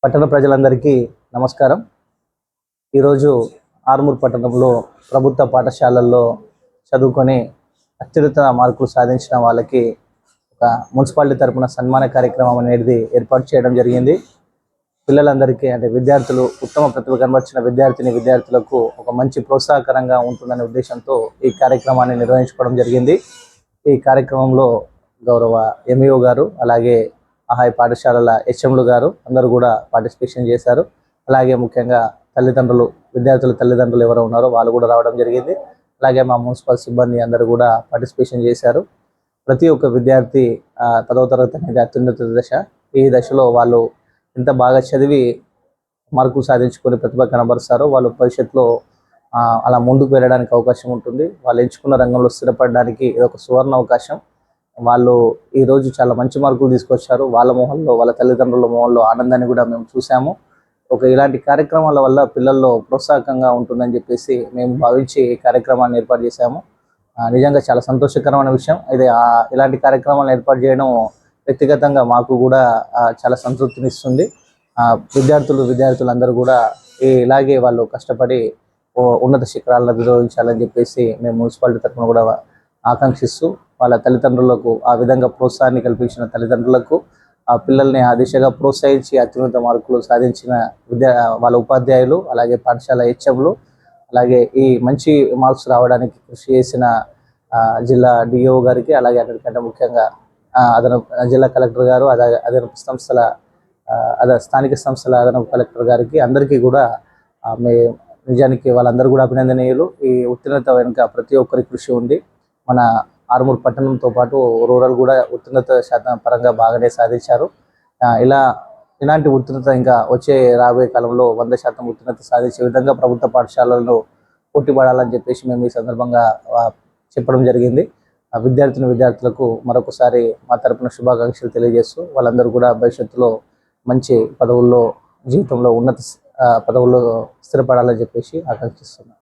పట్టణ ప్రజలందరికీ నమస్కారం. ఈరోజు ఆర్మూర్ పట్టణంలో ప్రభుత్వ పాఠశాలల్లో చదువుకొని అత్యున్నత మార్కులు సాధించిన వాళ్ళకి ఒక మున్సిపాలిటీ తరపున సన్మాన కార్యక్రమం అనేది ఏర్పాటు చేయడం జరిగింది. పిల్లలందరికీ అంటే విద్యార్థులు ఉత్తమ ప్రతిభ కనబర్చిన విద్యార్థులకు ఒక మంచి ప్రోత్సాహకరంగా ఉంటుందనే ఉద్దేశంతో ఈ కార్యక్రమాన్ని నిర్వహించుకోవడం జరిగింది. ఈ కార్యక్రమంలో గౌరవ ఎంఈఓ గారు, అలాగే ఆహాయ పాఠశాలల హెచ్ఎంలు గారు అందరూ కూడా పార్టిసిపేషన్ చేశారు. అలాగే ముఖ్యంగా విద్యార్థుల తల్లిదండ్రులు ఎవరు ఉన్నారో వాళ్ళు కూడా రావడం జరిగింది. అలాగే మా మున్సిపల్ సిబ్బంది అందరూ కూడా పార్టిసిపేషన్ చేశారు. ప్రతి ఒక్క విద్యార్థి 10వ తరగతి అనేది అత్యున్నత దశ. ఈ దశలో వాళ్ళు ఎంత బాగా చదివి మార్కులు సాధించుకొని ప్రతిభ కనబరుస్తారో వాళ్ళు భవిష్యత్తులో అలా ముందుకు వెళ్ళడానికి అవకాశం ఉంటుంది. వాళ్ళు ఎంచుకున్న రంగంలో స్థిరపడడానికి ఇది ఒక సువర్ణ అవకాశం. వాళ్ళు ఈరోజు చాలా మంచి మార్కులు తీసుకొచ్చారు. వాళ్ళ మొహంలో, వాళ్ళ తల్లిదండ్రుల మొహంలో ఆనందాన్ని కూడా మేము చూసాము. ఇలాంటి కార్యక్రమాల వల్ల పిల్లల్లో ప్రోత్సాహకంగా ఉంటుందని చెప్పేసి మేము భావించి ఈ కార్యక్రమాన్ని ఏర్పాటు చేశాము. నిజంగా చాలా సంతోషకరమైన విషయం. ఇది ఇలాంటి కార్యక్రమాలను ఏర్పాటు చేయడం వ్యక్తిగతంగా మాకు కూడా చాలా సంతృప్తినిస్తుంది. విద్యార్థులందరూ కూడా ఇలాగే వాళ్ళు కష్టపడి ఉన్నత శిఖరాలను అధిరోహించాలని చెప్పేసి మేము మున్సిపాలిటీ తరఫున కూడా ఆకాంక్షిస్తూ వాళ్ళ తల్లిదండ్రులకు ఆ విధంగా ప్రోత్సాహాన్ని కల్పించిన తల్లిదండ్రులకు, ఆ పిల్లల్ని ఆ దిశగా ప్రోత్సహించి అత్యున్నత మార్కులు సాధించిన వాళ్ళ ఉపాధ్యాయులు, అలాగే పాఠశాల హెచ్ఎంలు, అలాగే ఈ మంచి మార్క్స్ రావడానికి కృషి చేసిన జిల్లా డిఓ గారికి, అలాగే అన్నిటికంటే ముఖ్యంగా జిల్లా కలెక్టర్ గారు, అదనపు స్థానిక సంస్థల అదనపు కలెక్టర్ గారికి అందరికీ కూడా నిజానికి వాళ్ళందరూ కూడా అభినందనీయులు. ఈ ఉత్తీర్ణత వెనుక ప్రతి ఒక్కరి కృషి ఉంది. మన ఆర్మూర్ పట్టణంతో పాటు రూరల్ కూడా ఉత్తీర్ణత శాతం పరంగా బాగానే సాధించారు. ఇలాంటి ఉత్తీర్ణత ఇంకా రాబోయే కాలంలో 100% ఉత్తీర్ణత సాధించే విధంగా ప్రభుత్వ పాఠశాలలను పోటీపడాలని చెప్పేసి మేము ఈ సందర్భంగా చెప్పడం జరిగింది. విద్యార్థులకు మరొకసారి మా తరపున శుభాకాంక్షలు తెలియజేస్తూ వాళ్ళందరూ కూడా భవిష్యత్తులో మంచి పదవుల్లో, జీవితంలో ఉన్నత పదవుల్లో స్థిరపడాలని చెప్పేసి ఆకాంక్షిస్తున్నాను.